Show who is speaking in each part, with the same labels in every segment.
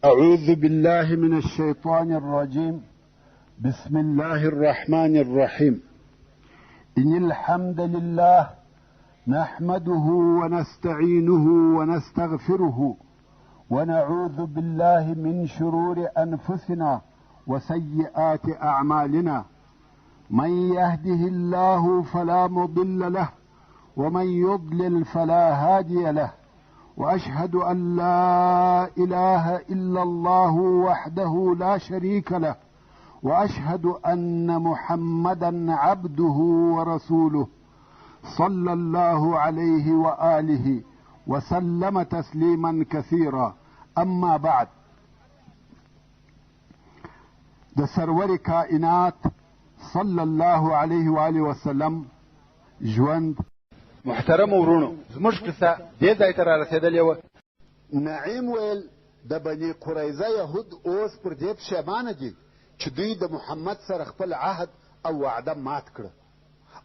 Speaker 1: أعوذ بالله من الشيطان الرجيم. بسم الله الرحمن الرحيم. إن الحمد لله نحمده ونستعينه ونستغفره ونعوذ بالله من شرور أنفسنا وسيئات أعمالنا. من يهده الله فلا مضل له ومن يضلل فلا هادي له، وأشهد أن لا إله إلا الله وحده لا شريك له، وأشهد أن محمدا عبده ورسوله صلى الله عليه وآله وسلم تسليما كثيرا. أما بعد، د سرور کائنات صلی الله علیه و آله وسلم ژوند.
Speaker 2: محترم ورونو، زموږ قصه دې ځای ته رارسېدلې وه.
Speaker 1: نعیم ویل د بني قریظه یهود اوس پر دې پښیمانه دي چې دوی د محمد سره خپل عهد او وعده مات کړه،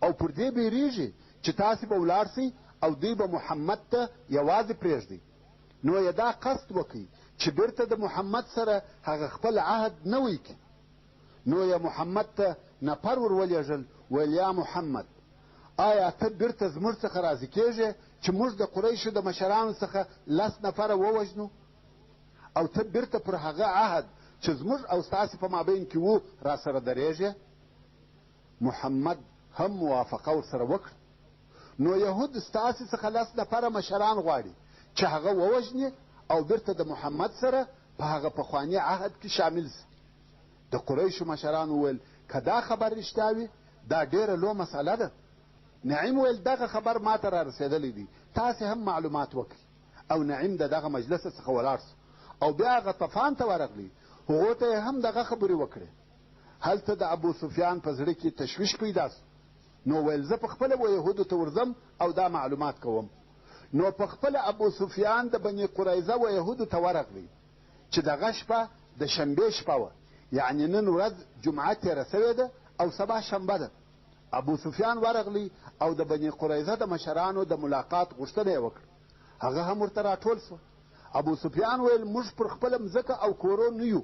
Speaker 1: او پر دې بیریږي چې تاسې به ولاړ سئ او دوی به محمد ته یوازې پرېږدئ. نو یې دا قصد وکړئ چې بیرته د محمد سره هغه خپل عهد نه وکړي. نو یې محمد ته نفر ور ولېږل، ویل یا محمد، آیا ته بیرته زموږ څخه راضي کېږې چې موږ د قریشو د مشرانو څخه 10 نفره ووژنو، او ته بیرته پر هغه عهد چې زموږ او ستاسې په مابین کې وو راسره درېږې؟ محمد هم موافقه ورسره وکړه. نو یهود ستاسې څخه 10 نفره مشران غواړي چې هغه ووژني او بیرته د محمد سره په هغه پخواني عهد کې شامل سي. د قریشو مشران وویل که دا خبر رښتیا وي دا ډېره لویه مسئله ده. نعیم ویل دغه خبر ما ته رارسېدلی دی، تاسې هم معلومات وکړئ. او نعیم د دغه مجلس څخه ولاړ سو او بیا غطفان ته ورغلی. هغو ته یې هم دغه خبرې وکړې. هلته د ابو سفیان په زړه کې تشویش پیدا سو. نو ویل زه په خپله و یهودو ته ورځم او دا معلومات کوم. نو په خپله ابو سفیان د بني قریظه و یهودو ته ورغلی چې دغه شپه د شنبې شپه وه، یعنې نن ورځ جمعه تېره سوې ده او سبا شنبه ده. ابو سفیان ورغلی او د بني قریظه د مشرانو د ملاقات غوښتنه یې وکړه. هغه هم ورته راټول سوه. ابو سفیان ویل موږ پر خپله مځکه او کورو نه یو،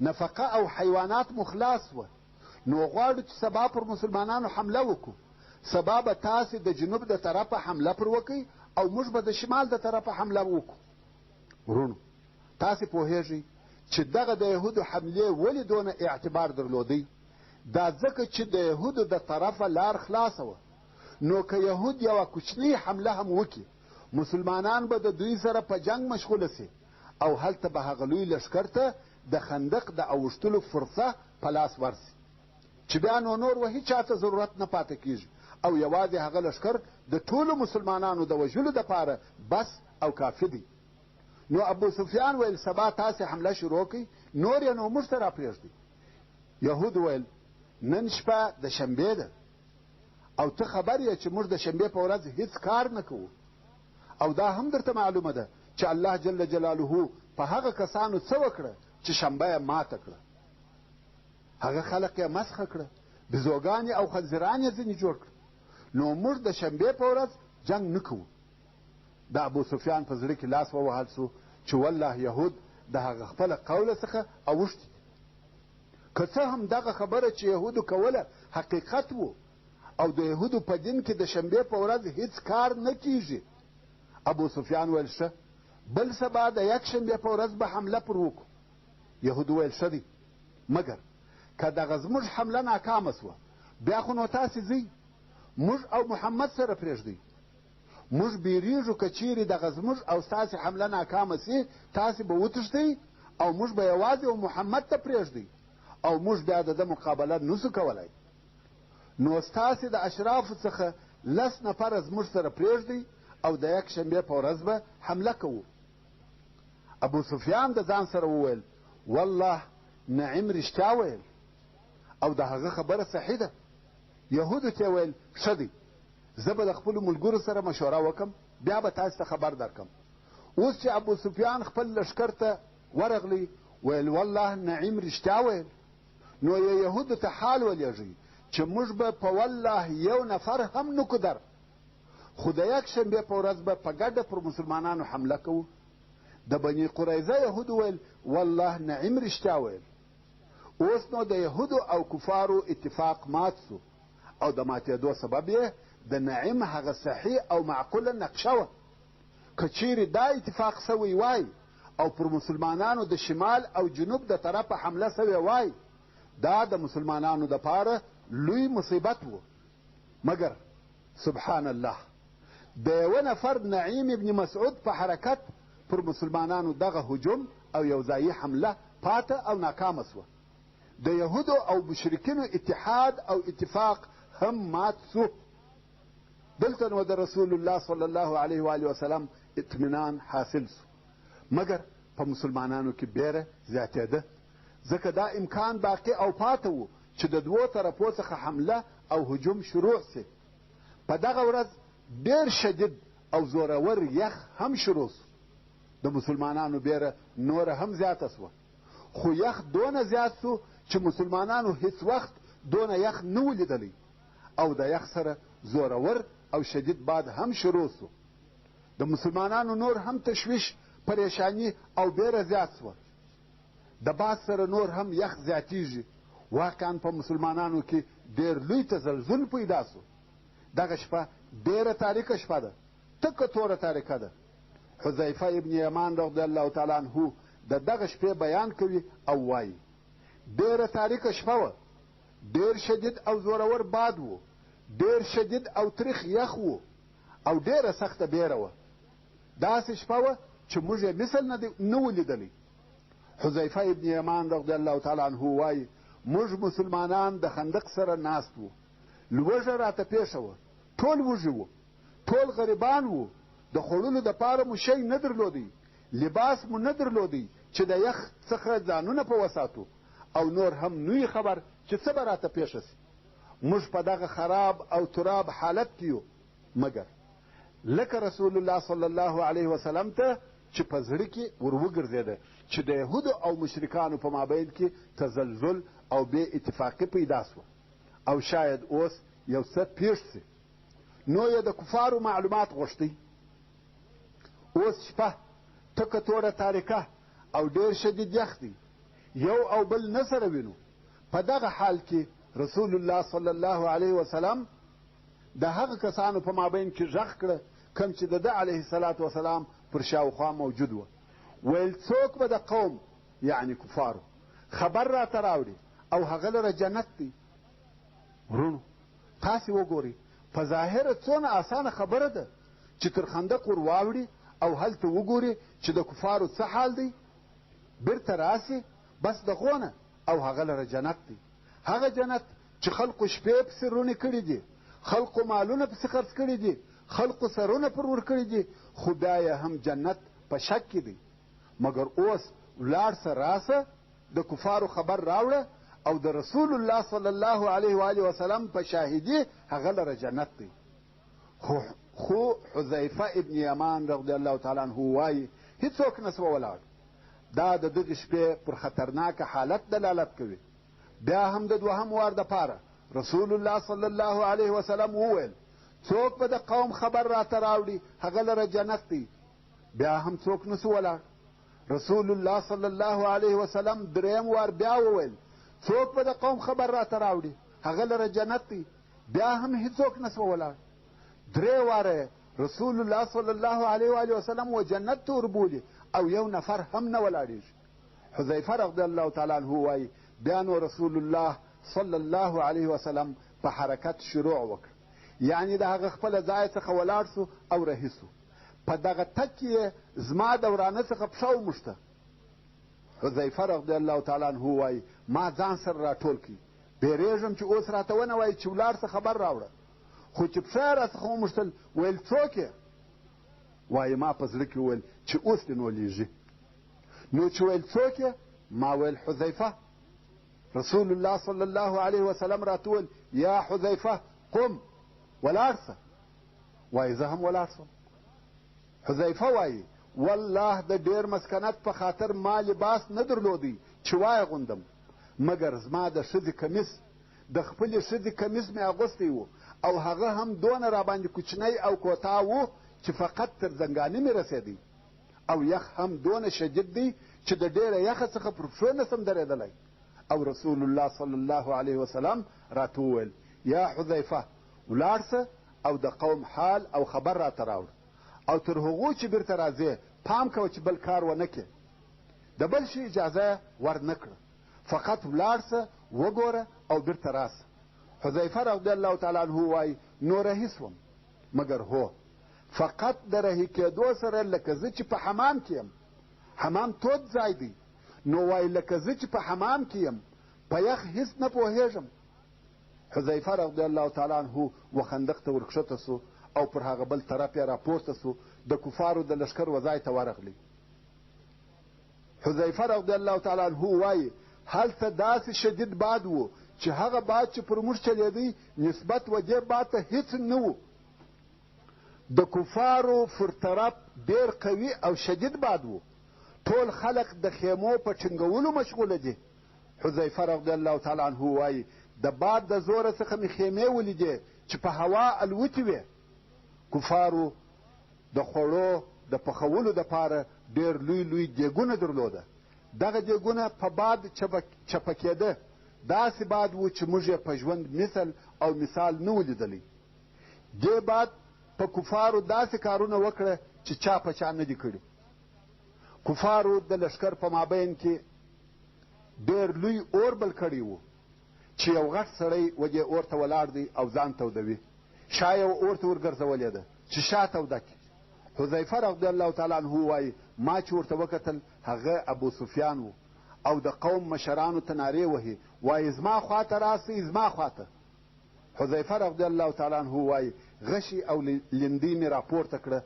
Speaker 1: نفقه او حیوانات مو خلاص وه. نو غواړو چې سبا پر مسلمانانو حمله وکړو. سبا به تاسې د جنوب د طرفه حمله پر وکئ او موږ به د شمال د طرفه حمله وکړو. ورونو، تاسې پوهیږئ چې دغه د یهودو حملې ولې دونه اعتبار درلودی؟ دا ځکه چې د یهودو د طرفه لار خلاصه وه. نو که یهود یوه کوچنۍ حمله هم وکړي، مسلمانان به د دوی سره په جنگ مشغوله سي او هلته به هغه لوی لښکر ته د خندق د اوښتلو فرصه په لاس ورسي چې بیا نور و هیچا ته ضرورت نه پاته کېږي او یوازې هغه لښکر د ټولو مسلمانانو د وژلو دپاره بس او کافي دی. نو ابو سفیان ویل سبا تاسې حمله شروع کړئ، نور یې نو موږ ته راپرېږدئ. یهود ویل نن شپه د شنبې ده او ته خبر یې چې موږ د شنبې په ورځ هیڅ کار نه کوو، او دا هم درته معلومه ده چې الله جل جلاله په هغه کسانو څه وکړه چې شنبه یې ماته کړه. هغه خلق یې مسخه کړه، بزوګانې او خنزیران یې ځینې جوړ کړه. نو موږ د شنبې په ورځ جنګ نه کوو. د ابو سفیان په زړه کې لاس ووهل سو چې والله یهود د هغه خپله قوله څخه اوښتي. که څه هم دغه خبره چې یهودو کوله حقیقت و او د یهودو په دین کې د شنبې په ورځ هیڅ کار نه کیږي. ابو سفیان ویل ښه، بل سبا د یک شنبې په ورځ به حمله پر وکړو. یهودو ویل ښه دی، مګر که دغه زموږ حمله ناکامه سوه بیا خو نو تاسې ځئ، موږ او محمد سره پرېږدئ. موږ بیریږو که چیرې دغه زموږ او ستاسې حمله ناکامه سي تاسې به وتښتئ او موږ به یوازې او محمد ته پرېږدئ او موږ بیا د ده مقابله نسو کولی. نو ستاسې د اشرافو څخه 10 نفره زموږ سره پرېږدئ او د یک شنبې په ورځ به حمله کوو. ابو سفیان د ځان سره وویل والله نعیم رښتیا ویل او د هغه خبره صحیح ده. یهودو ته ویل ښه دی، زه به د خپلو ملګرو سره مشوره وکم، بیا به تاسې ته خبر درکم. اوس چې ابو سفیان خپل لښکر ته ورغلی ویل والله نعیم رښتیا ویل. نو یې یهودو ته حال ولېږئ چې موږ به په والله یو نفر هم نکو در، خو د یک شنبې په ورځ به په ګډه پر مسلمانانو حمله کوو. د بني قریظه یهودو ویل والله نعیم رښتیا ویل. اوس نو د یهودو او کفارو اتفاق مات سو او د ماتېدو سبب یې د نعیم هغه صحیح او معقوله نقشه وه. که چیرې دا اتفاق سوی وای او پر مسلمانانو د شمال او جنوب د طرفه حمله سوې وای، دا د مسلمانانو دپاره لوی مصیبت و. مګر سبحان الله د یوه نفر نعیم ابن مسعود په حرکت پر مسلمانانو دغه هجوم او یوځایي حمله پاته او ناکامه سوه. د یهودو او مشرکینو اتحاد او اتفاق هم مات سو. دلته نو د رسول الله صلی الله علیه و آله وسلم اطمینان حاصل سو. مګر په مسلمانانو کې بیره زیاتېده، ځکه دا امکان باقی او پاته و چې د دوو طرفو څخه حمله او هجوم شروع سي. په دغه ورځ ډېر شدید او زورور یخ هم شروع سو. د مسلمانانو بیره نوره هم زیاته سوه، خو یخ دونه زیات سو چې مسلمانانو هیڅ وخت دونه یخ نه و لیدلی، او د یخ سره زورور او شدید باد هم شروع سو. د مسلمانانو نور هم تشویش، پریشانی او بیره زیات سوه. د باد سره نور هم یخ زیاتیږي. واقعا په مسلمانانو کې ډېر لوی تزلزل پیدا سو. دغه شپه ډېره تاریکه شپه ده، تکه توره تاریکه ده. حذیفه ابن یمان رضی الله تعالی عنه د دغه شپې بیان کوي او وایي ډېره تاریکه شپه وه، ډېر شدید او زورور باد و، ډېر شدید او تریخ یخ و او ډېره سخته بیره وه. داسې شپه وه چې موږ یې مثل نه و لیدلی. حذیفه ابن یمان رضی الله تعالی عنه وایي موږ مسلمانان د خندق سره ناست وو، لوږه راته پیښه وه، ټول وږي وو، ټول غریبان وو، د خوړلو دپاره مو شی نه درلودی، لباس مو نه درلودی چې د یخ څخه ځانونه په وساتو، او نور هم نوی خبر چې څه به راته پیښه سي. موږ په دغه خراب او تراب حالت کې یو. مګر لکه رسول الله صلی الله علیه وسلم ته چې په زړه کې ور وګرځېده چې د یهودو او مشرکانو په مابین کې تزلزل او بې اتفاقي پیدا سوه او شاید اوس یو څه پیښ سي. نو یې د کفارو معلومات غوښتی. اوس شپه تکه توره تاریکه او ډېر شدید یخ دی، یو او بل نه سره وینو. په دغه حال کې رسول الله صلی الله علیه وسلم د هغه کسانو په مابین کې غږ کړه کوم چې د ده علیه الصلاة وسلام پر شاوخوا موجود وه. ویل څوک به د قوم یعنی کفارو خبر راته راوړي او هغه لره جنت دی. ورونو تاسې وګورئ، په ظاهره څونه اسانه خبره ده چې تر خندق ور واوړي او هلته وګوري چې د کفارو څه حال دی، بیرته راسي بس دغو نه او هغه لره جنت دی. هغه جنت چې خلقو شپې پسې رونې کړي دي، خلقو مالونه پسې خرڅ کړي دي، خلقو سرونه پر ور کړي دي، خو بیا یې هم جنت په شک کې دی. مګر اوس ولاړ سه راسه د کفارو خبر راوړه او د رسول الله صلی الله علیه و آله وسلم په شاهدي هغه لره جنت دی. خو حذیفه ابن یمان رضی الله تعالی عنه وایي هیڅوک نسوه ولاړ. دا د دغې شپې پر خطرناکه حالت دلالت کوي. بیا هم د دوهم وار دپاره رسول الله صلی الله علیه وسلم وویل څوک به د قوم خبر راته راوړي هغه لره جنت دی. بیا هم څوک نسو ولاړ. رسول الله صلی الله علیه وسلم دریم وار بیا وویل څوک به د قوم خبر راته راوړي هغه لره جنت دی. بیا هم هیڅوک نسو ولاړ. درې واره رسول الله صلی الله علیه و آله وسلم و جنت ته وربولي او یو نفر هم نه ولاړېږي. حذیفه رضی الله تعالی عنه وایي بیا نو رسول الله صلی الله علیه وسلم په حرکت شروع وکړ، یعنی د هغه خپله ځای څخه ولاړ سو او رهي سو. په دغه تګ کې زما د ورانه څخه پښه وموښته. حذیفه رضی الله تعالی عنه وایي ما ځان سره راټول کړي، بیریږم چې اوس راته ونه وایي چې ولاړ څه خبر راوړه. خو چې پښه یې راڅخه وموښتل ویل څوک یې؟ وایي ما په زړه کې وویل چې اوس دې نو لیږي. نو چې ویل څوک یې؟ ما ویل حذیفه. رسول الله صلی الله علیه وسلم راته وویل یا حذیفه قم ولاړ سه. وایي زه هم ولاړ سوم. حذیفه وایي والله د ډېر مسکنت په خاطر ما لباس نه درلودی چې واغوندم، مګر زما د ښځې کمیس د خپلې ښځې کمیس مې اغوستی و او هغه هم دونه راباندې کوچنی او کوتاه و چې فقط تر زنګانه مې رسېدی او یخ هم دونه شدید دی چې د ډېره یخه څخه پر پښو نسم درېدلی. او رسول الله صلی الله علیه وسلم راته وویل یا حذیفه ولاړ سه او د قوم حال او خبر راته راوړه او تر هغو چې بیرته راځې پام کوه چې بل کار ونه کړې. د بل شي اجازه ور نه کړه، فقط ولاړ سه وګوره او بیرته راسه. حذیفه رضی الله تعالی عنه وایي نو رهي سوم، مګر هو فقط د رهي کېدو سره لکه زه چې په حمام کې یم، حمام تود ځای دی، نو وایي لکه زه چې په حمام کې یم په یخ هېڅ نه پوهېږم. حذیفه رضی الله تعالی عنه وخندق ته ورکښته سو او پر هغه بل طرف یې راپورته سو، د کفارو د لښکر وځای ته ورغلی. حذیفه رضی الله تعالی عنه وایي هلته داسې شدید باد و چې هغه باد چې پر موږ چلېدی نسبت و دې باد ته هېڅ نه و. د کفارو پر طرف ډېر قوي او شدید باد و. ټول خلق د خیمو په ټینګولو مشغوله دي. حذیفه رضی الله تعالی عنه وایي د باد د زوره څخه مې خیمې ولیدې چې په هوا الوتې وې. کفارو د خوړو د پخولو دپاره ډېر لوی لوی دیګونه درلوده. دغه دیګونه په باد چپه کېده. داسې باد و چې موږ یې په ژوند مثل او مثال نه ولیدلی. دې باد په کفارو داسې کارونه وکړه چې چا په چا نه دي کړي. کفارو د لښکر په مابین کې ډېر لوی اور بل کړی و چې یو غټ سړی وجې اور ته ولاړ دی او ځان تودوي. شا یې اور ته ورګرځولې ده چې شا توده کړي. حذیفه رضی الله تعالی عنه وایي ما چې ورته وکتل هغه ابو سفیان و او د قوم مشرانو ته نارې وهي وایي زما خواته راسئ زما خواته. حذیفه رضی الله تعالی عنه وایي غشي او لندۍ مې راپورته کړه،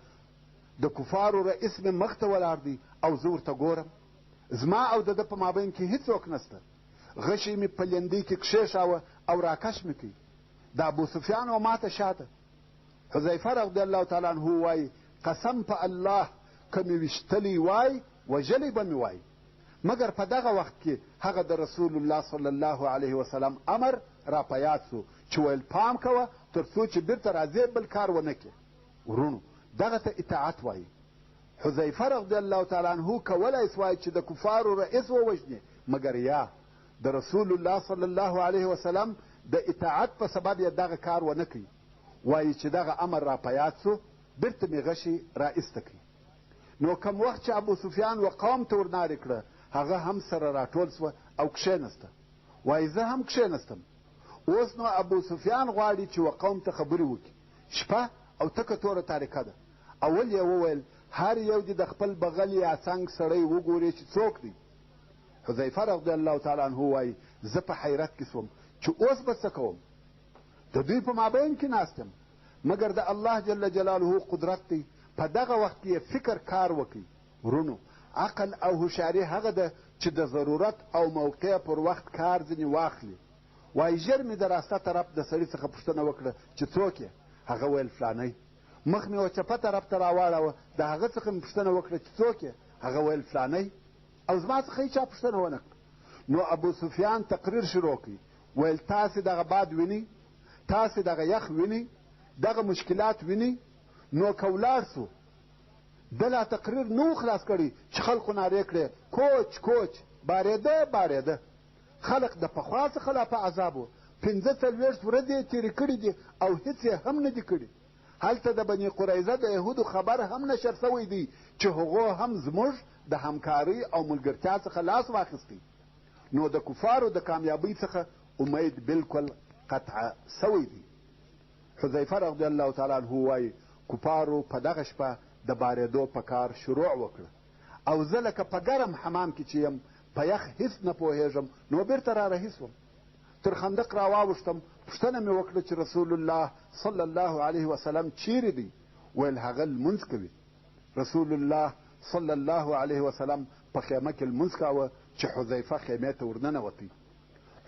Speaker 1: د کفارو رئیس مې مخ ته ولاړ دی او زه ورته ګورم، زما او د ده په مابین کې هېڅوک نسته. غشي مې په لندۍ کې کښېښاوه او راکش مې کړي. د ابو سفیان و ماته شاته. حذیفه رضی الله تعالی عنه وایي قسم په الله که مې ویشتلی وای وژلی به مې وای. مګر په دغه وخت کې هغه د رسول الله صلی الله علیه وسلم امر را په یاد سو چې ویل پام کوه تر څو چې بیرته راځې بل کار ونه کړې. ورونو دغه ته اطاعت وایي. حذیفه رضی الله تعالی عنه کولی سوای چې د کفارو رئیس ووژني، مګر یا د رسول الله صلی الله علیه وسلم د اطاعت په سبب یې دغه کار ونه کوي. وایي چې دغه امر را په یاد سو بیرته مې غشي را ایسته کړي. نو کم وخت چې ابو سفیان و قوم ته ورنارې کړه هغه هم سره راټول سوه او کښېنسته. وایي زه هم کښېنستم. اوس نو ابو سفیان غواړي چې و قوم ته خبرې وکړي. شپه او تکه توره تاریکه ده. اول یې وویل هر یو دې د خپل بغل یا څنګ سړی وګوري چې څوک دی. حذیفه رضی الله تعالی عنه وایي زه په حیرت کې سوم چې اوس به څه کوم. د دوی په مابین کې ناست یم، مګر د الله جل جلاله قدرت دی. په دغه وخت کې فکر کار وکړي. ورونو عقل او هوښیاري هغه ده چې د ضرورت او موقع پر وخت کار ځینې واخلي. وایي ژر مې د راسته طرف د سړي څخه پوښتنه وکړه چې څوک یې؟ هغه ویل فلانی. مخ مې و چپه طرف ته راواړوه، د هغه څخه مې پوښتنه وکړه چې څوک یې؟ هغه ویل فلانی. او زما څخه هېچا پوښتنه ونه کړه. نو ابو سفیان تقریر شروع کړي. ویل تاسې دغه باد وینئ، تاسې دغه یخ وینئ، دغه مشکلات وینئ. نو که ولاړ سو ده لا تقریر نه و خلاص کړی چې خلقو نارې کړې کوچ کوچ بارېده بارېده. خلق د پخوا څخه لا په عذاب و. 45 ورځې یې تېرې کړي دي او هېڅ یې هم نه دي کړي. هلته د بني قریظه د یهودو خبر هم نشر سوی دی چې هغو هم زموږ د همکارۍ او ملګرتیا څخه لاس واخیستی. نو د کفارو د کامیابۍ څخه امید بالکل قطع سوی دی. حذیفه رضی الله تعالی عنه وایي کفارو په دغه شپه د بارېدو په کار شروع وکړه او زه لکه په ګرم حمام کې چې یم په یخ هېڅ نه پوهېږم. نو بیرته را رهي سوم، تر خندق را واوښتم. پوښتنه مې وکړه چې رسول الله صلی الله علیه وسلم چیرې دی؟ ویل هغه لمونځ کوي. رسول الله صلی الله علیه وسلم په خیمه کې لمونځ کاوه چې حذیفه خیمې ته ورننوتی.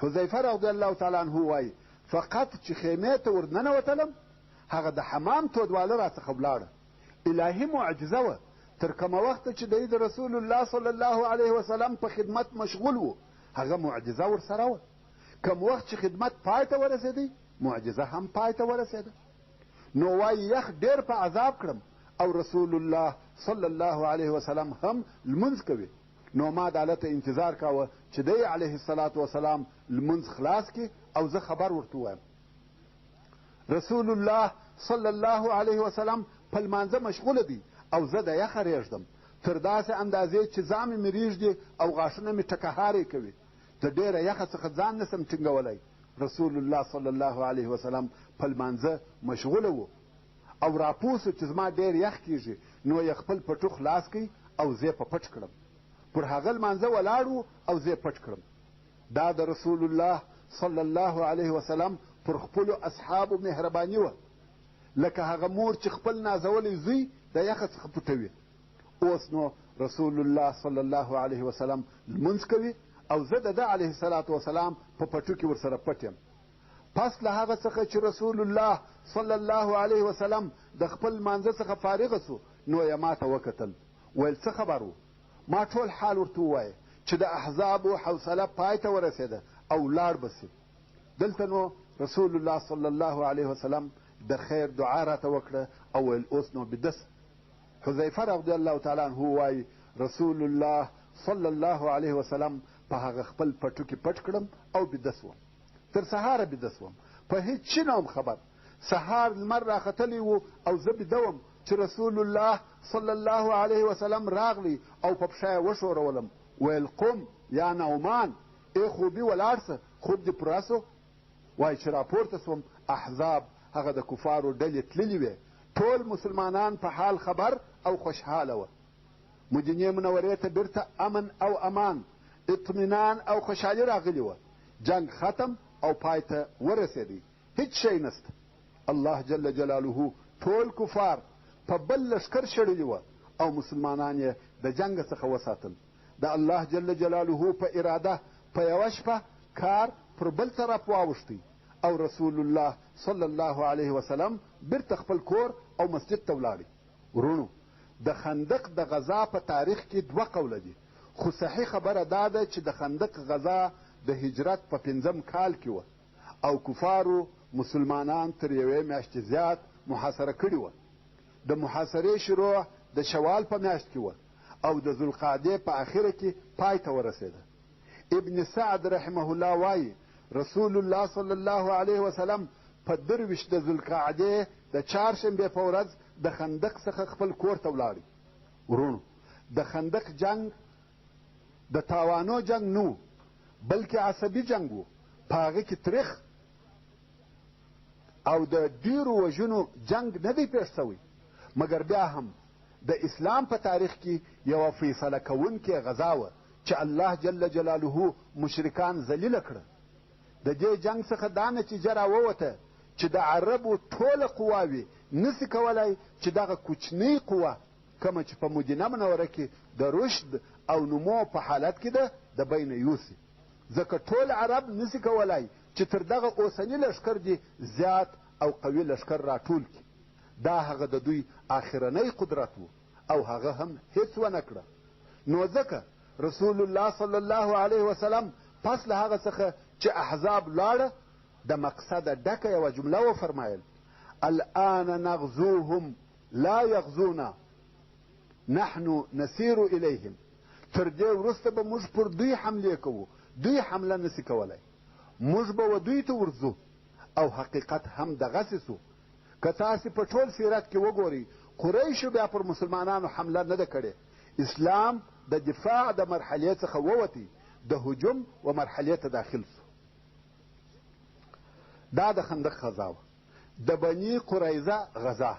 Speaker 1: حذیفه رضی الله تعالی عنه وایي فقط چې خیمې ته ورننوتلم هغه د حمام تودواله راڅخه ولاړه. الهي معجزه وه. تر کومه وخته چې دی د رسول الله صلی الله علیه وسلم په خدمت مشغول و هغه معجزه ورسره وه. کوم وخت چې خدمت پای ته ورسېدی معجزه هم پای ته ورسېده. نو وایي یخ ډېر په عذاب کړم او رسول الله صلی الله علیه وسلم هم لمونځ کوي. نو ما د هلته انتظار کاوه چې دی علیه الصلاة وسلام لمونځ خلاص کړي او زه خبر ورته ووایم. رسول الله صلی الله علیه وسلم په لمانځه مشغوله دی او زه د یخه ریږدم تر داسې اندازې چې ځان مې ریږدي او غاښونه مې ټکهارې کوي. د ډېره یخه څخه ځان نسم ټینګولی. رسول الله صلی الله علیه وسلم په لمانځه مشغوله و او راپوه سو چې زما ډېر یخ کېږي. نو یې خپل پټو خلاص کړي او زه په پټ کړم. پر هغه لمانځه ولاړ و او زه پټ کړم. دا د رسول الله صلی الله علیه وسلم پر خپلو اصحابو مهرباني وه، لکه هغه مور چې خپل نازولی زوی د یخه څخه پټوي. اوس نو رسول الله صلی الله علیه وسلم لمونځ کوي او زه د ده علیه الصلاة وسلام په پټو کې ورسره پټ یم. پس له هغه څخه چې رسول الله صلی الله علیه وسلم د خپل لمانځه څخه فارغه سو، نو یې ما ته وکتل، ویل څه خبر و؟ ما ټول حال ورته ووایه چې د احزابو حوصله پای ته ورسېده او لاړ به سي. دلته نو رسول الله صلی الله علیه وسلم د خیر دعا راته وکړه او ویل اوس نو بیده سه. حذیفه رضی الله تعالی عنه وایي رسول الله صلی الله علیه وسلم په هغه خپل پټو کې پټ کړم او بیده سوم. تر سهاره بیده سوم، په هیڅ شي نه وم خبر. سهار لمر راختلی و او زه بیده وم چې رسول الله صلی الله علیه وسلم راغلی او په پښه یې وښورولم. ویل قم یا نعمان، ای خوبي ولاړ سه، خوب دې پوره سو. وایي چې راپورته سوم، احزاب هغه د کفارو ډلې تللي وې. ټول مسلمانان په حال خبر او خوشحاله وه. مدینې منورې ته بیرته امن او امان، اطمینان او خوشحالي راغلې وه. جنگ ختم او پای ته ورسېدی، هیڅ شی نسته. الله جل جلاله ټول کفار په بل لښکر شړلي وه او مسلمانان یې د جنګ څخه وساتل. د الله جل جلاله په اراده په یوه شپه کار پر بل طرف واوښتی او رسول الله صلی الله علیه وسلم بیرته خپل کور او مسجد ته ولاړی. ورونو، د خندق د غزا په تاریخ کې دوه قوله دي، خو صحیح خبره دا ده چې د خندق غزا د هجرت په 5م کال کې وه او کفارو مسلمانان تر یوې میاشتې زیات محاصره کړي وه. د محاصرې شروع د شوال په میاشت کې وه او د ذوالقعدې په اخره کې پای ته ورسېده. ابن سعد رحمه الله وایي رسول الله صلی الله علیه وسلم په 23 د ذوالقعدې د چهارشنبې په ورځ د خندق څخه خپل کور ته ولاړی. ورونو، د خندق جنگ د تاوانو جنگ نه، بلکې عصبي جنگ و. په هغه کې تریخ او د ډیرو وژنو جنگ نه دی پیښ سوی، مګر بیا هم د اسلام په تاریخ کې یوه فیصله کوونکې غزا وه چې الله جل جلاله مشرکان ذلیله کړه. د دې جنگ څخه دا نتیجه راووته چې د عربو ټوله قواوې نسي کولی چې دغه کوچنۍ قوه کومه چې په مدینه منوره کې د رشد او نمو په حالت کې ده د بین یوسي. ځکه ټول عرب نسي کولی چې تر دغه اوسني لښکر دې زیات او قوي لښکر راټول کړي. دا هغه د دوی آخرنی قدرت و او هغه هم هیڅ ونه کړه. نو ځکه رسول الله صلی الله علیه وسلم پس له هغه څخه چې احزاب لاړه د مقصده ډکه یوه جمله وفرمایل: الآن نغزوهم لا یغزونا نحن نسیر الیهم. تر دې وروسته به موږ پر دوی حملې کوو، دوی حمله نسي کولی، موږ به و دوی ته ورځو. او حقیقت هم دغسې سو. که تاسې په ټول سیرت کې وګورئ، قریشو بیا پر مسلمانانو حمله نه ده کړې. اسلام د دفاع د مرحلې څخه ووتی، د هجوم و مرحلې ته داخل سو. دا د خندق غزا وه. د بني قریظه غزا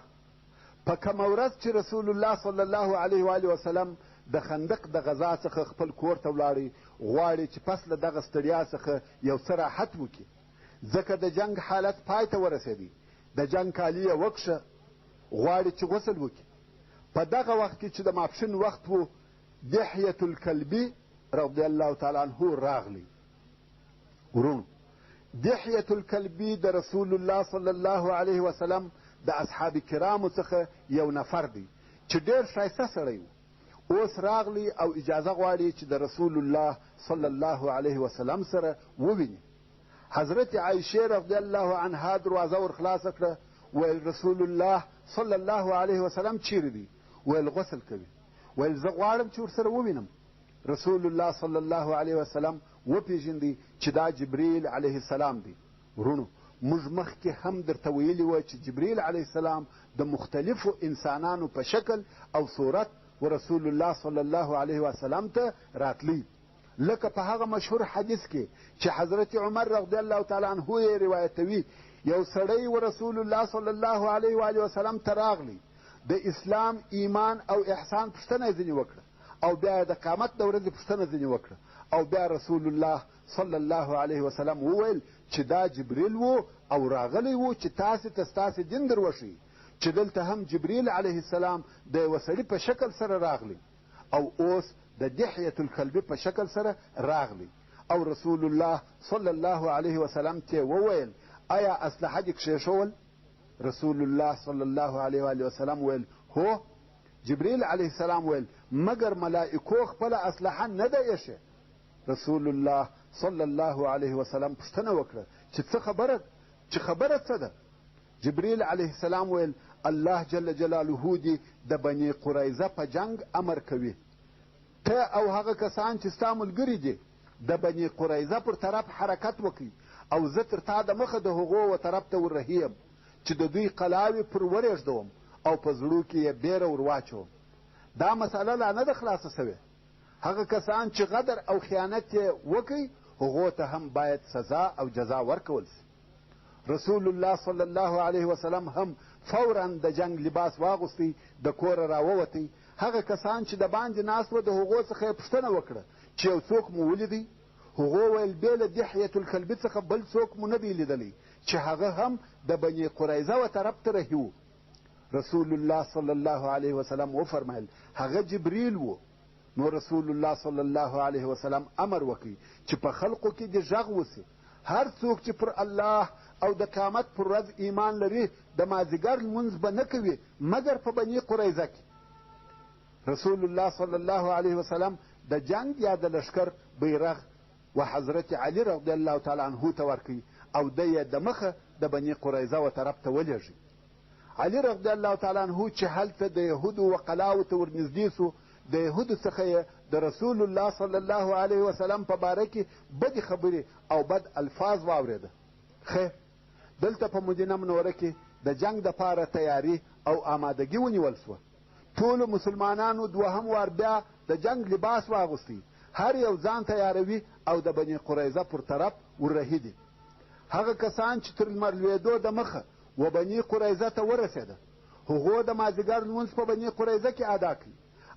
Speaker 1: په کومه ورځ چې رسول الله صلی الله علیه و وسلم د خندق د غزا څخه خپل کور ته ولاړی، غواړي چې پس له دغه ستړیا څخه یو څه راحت وکړي، ځکه د جنگ حالت پای ته ورسېدی. د جنگ کالي یې وکشه، غواړي چې غسل وکړي. په دغه وخت کې چې د ماپښین وخت و، دحیة الکلبي رضی الله تعالی عنه راغلی. ورونو، دحیة الکلبي د رسول الله صلی الله علیه وسلم د اصحاب کرامو څخه یو نفر دی چې ډېر ښایسته سړی و. اوس راغلی او اجازه غواړي چې د رسول الله صلی الله علیه وسلم سره وویني. حضرت عایشې رضی الله عنها دروازه ور خلاصه کړه. ویل رسول الله صلی الله علیه وسلم چیرې دی؟ ویل غسل کوي. ویل زه غواړم چې ورسره ووینم. رسول الله صلی الله علیه وسلم وپېژندی چې دا جبریل علیه السلام دی. ورونو موږ مخکې هم درته ویلي وه چې جبریل علیه السلام د مختلفو انسانانو په شکل او صورت ورسول الله صلی الله علیه وسلم ته راتلی. لکه په هغه مشهور حدیث کې چې حضرت عمر رضی الله تعالی عنه یې روایتوي، یو سړی ورسول الله صلی الله علیه و آله وسلم ته راغلی، د اسلام، ایمان او احسان پوښتنه یې ځینې وکړه، او بیا د قیامت د ورځې پوښتنه ځینې وکړه، او بیا رسول الله صلی الله علیه وسلم وویل چې دا جبریل و او راغلی و چې تاسې ته ستاسې دین در وښیي، چې دلته هم جبریل علیه السلام د یوه سړي په شکل سره راغلی او اوس د دحیة الکلبي په شکل سره راغلی. او رسول الله صلی الله علیه وسلم ته وویل آیا اسلحه دې کښېښول؟ رسول الله صلی الله علیه و وسلم ویل هو. جبریل علیه السلام ویل مګر ملائکو خپله اسلحه نه ده ایښې؟ رسول الله صلی الله علیه وسلم پوښتنه وکړه چې څه خبره، چې خبره څه ده؟ جبریل علیه السلام ویل الله جل جلاله دې د بني قریظه په جنگ امر کوي. ته او هغه کسان چې ستا ملګري دي د بني قریظه پر طرف حرکت وکړي، او زه تر تا د مخه د هغو و طرف ته وررهیم چې د دوی قلاوې پر ورېږدوم او په زړو کې یې بیره ور واچوم. دا مسئله لا نه ده خلاصه سوې. هغه کسان چې غدر او خیانت یې وکړي هغو ته هم باید سزا او جزا ورکول سي. رسول الله صلی الله علیه وسلم هم فورا د جنگ لباس واغوستی، د کوره راووتی. هغه کسان چې د باندې ناست وه د هغو څخه یې پوښتنه وکړه چې یو څوک مو ولیدی؟ هغو ویل بې له دحیة الکلبي څخه بل څوک مو نه دی لیدلی چې هغه هم د بني قریظه و طرف ته رهي و. رسول الله صلی الله علیه وسلم وفرمایل هغه جبریل و. نو رسول الله صلی الله علیه وسلم امر وکړي چې په خلقو کې دې غږ وسي، هر څوک چې پر الله او د قیامت پر ورځ ایمان لري د مازدیګر لمونځ به نه کوي مګر په بني قریظه کې. رسول الله صلی الله علیه وسلم د جنگ یا د لشکر بیرغ و حضرت علی رضی الله تعالی عنه ته ورکوي او دی یې د مخه د بني قریظه و طرف ته ولېږي. علی رضی الله تعالی عنه چې هلته د یهودو و قلاو ته ورنږدې سو، د یهودو څخه یې د رسول الله صلی الله علیه وسلم په باره کې بدې خبرې او بد الفاظ واورېده. خیر دلته په مدینه منوره کې د جنگ دپاره تیاري او آمادګي ونیول سوه. ټولو مسلمانانو دوهم وار بیا د جنگ لباس واغوستی، هر یو ځان تیاروي او د بني قریظه پر طرف وررهي دي. هغه کسان چې تر لمر لوېدو د مخه و بني قریظه ته ورسېده هغو د مازدیګر لمونځ په بني قریظه کې ادا کړي،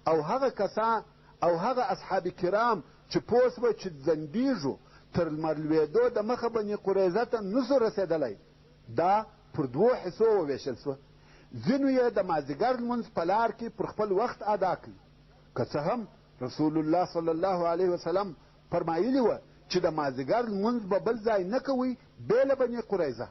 Speaker 1: او هغه کسان او هغه اصحاب کرام چې پوه سوه چې ځنډېږو تر لمر لوېدو د مخه بني قریظه ته نسو رسېدلی، دا پر دوو حصو وویشل سوه. ځینو یې د مازدیګر لمونځ په لار کې پر خپل وخت ادا کړي، که څه هم رسول الله صلی الله علیه وسلم فرمایلي وه چې د مازدیګر لمونځ به بل ځای نه کوئ بې له بني قریظه،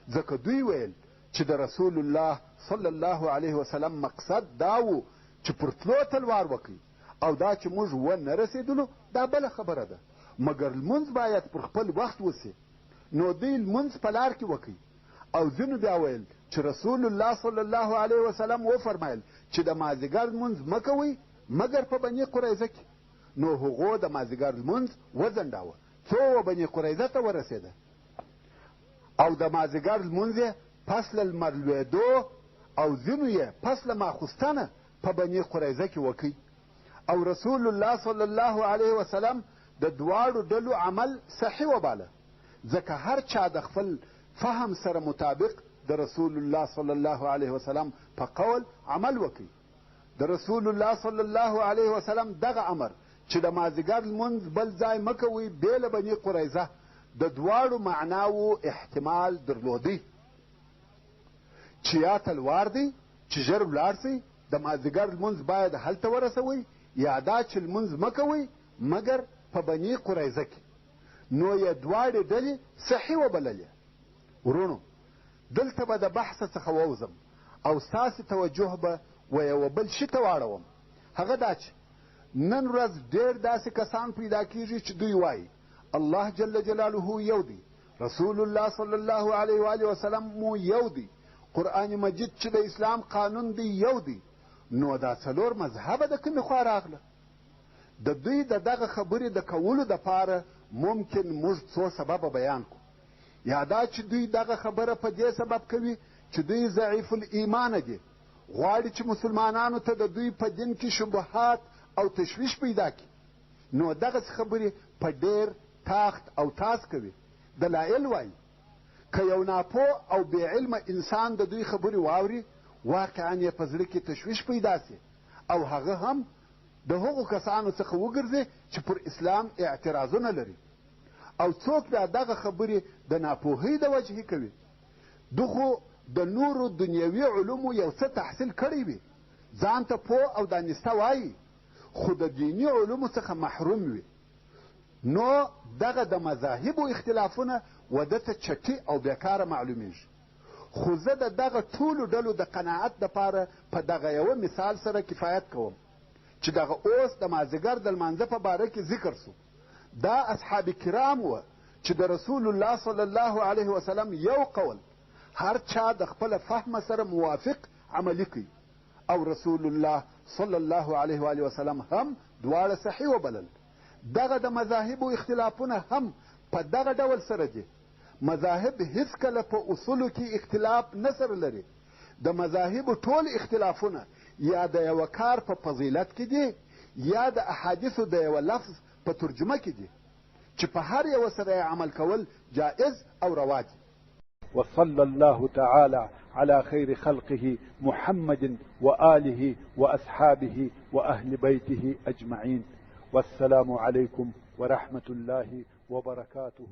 Speaker 1: ځکه دوی ویل چې د رسول الله صلی الله علیه وسلم مقصد دا و چې پر تلو تلوار وکړي، او دا چې موږ ونه رسېدلو دا بله خبره ده، مګر لمونځ باید پر خپل وخت وسي. نو دوی لمونځ په لار کې وکړي. او ځینو بیا ویل چې رسول الله صلی الله علیه وسلم وفرمایل چې د مازدیګر لمونځ مه کوئ مګر په بني قریظه کې. نو هغو د مازدیګر لمونځ وځنډاوه څو بني قریظه ته ورسېده، او د مازدیګر لمونځ یې پس له لمر لوېدو او ځینو یې پس له ماخوستنه په بني قریظه کې وکړي. او رسول الله صلی الله علیه وسلم د دواړو ډلو عمل صحیح وباله، ځکه هر چا د خپل فهم سره مطابق د رسول الله صلی الله علیه وسلم په قول عمل وکړي. د رسول الله صلی الله علیه وسلم دغه امر چې د مازدیګر لمونځ بل ځای مه کوئ بې له بني قریظه د دواړو معناوو احتمال درلودی، چې یا تلوار دی چې ژر ولاړ سئ د مازدیګر لمونځ باید هلته ورسوئ، یا دا چې لمونځ مه کوئ مګر په بني قریظه کې. نو یې دواړې ډلې صحیح وبللې. ورونو دلته به د بحث څخه ووځم او ستاسې توجه به و یوه بل شي ته واړوم. هغه دا چې نن ورځ ډېر داسې کسان پیدا کېږي چې دوی وایي الله جل جلاله یو دی، رسول الله صلی الله علیه و آله وسلم مو یو دی، قرآن مجید چې د اسلام قانون دی یو دی، نو دا څلور مذهبه د کومې خوا راغله؟ د دوی د دغه خبرې د کولو دپاره ممکن موږ څو سببه بیان کړو. یا دا چې دوی دغه خبره په دې سبب کوي چې دوی ضعیف الایمانه دي، غواړي چې مسلمانانو ته د دوی په دین کې شبهات او تشویش پیدا کړي. نو دغسې خبرې په ډېر تاخت او تاس کوي. دلایل وایي که یو ناپوه او بې علمه انسان د دوی خبرې واوري، واقعا یې په زړه کې تشویش پیدا سي او هغه هم د هغو کسانو څخه وګرځي چې پر اسلام اعتراضونه لري. او څوک بیا دغه خبرې د ناپوهۍ د وجهې کوي. دغو د نورو دنیوي علومو یو څه تحصیل کړی وي، ځان ته پوه او دانسته وایي، خو د دیني علومو څخه محروم وي. نو دغه د مذاهبو اختلافونه وده ته چټي او بیکاره معلومیږي. خو زه د دغه ټولو ډلو د قناعت دپاره په دغه یوه مثال سره کفایت کوم چې دغه اوس د مازدیګر د لمانځه په باره کې ذکر سو. دا اصحاب کرام وه چې د رسول الله صلی الله علیه وسلم یو قول هر چا د خپله فهمه سره موافق عملي کوي، او رسول الله صلی الله علیه وآله وسلم هم دواړه صحیح وبلل. دغه د مذاهبو اختلافونه هم په دغه ډول سره دي. مذاهب هیڅکله په اصولو کې اختلاف نه سره لري. د مذاهبو ټول اختلافونه یا د یوه کار په فضیلت کې دي یا د احادیثو د یوه لفظ په ترجمه کې دي چې په هر یوه سره یې عمل کول جائز او روا دي.
Speaker 2: وصلى الله تعالى على خير خلقه محمد وآله وأصحابه وأهل بيته أجمعين. والسلام عليكم ورحمة الله وبركاته.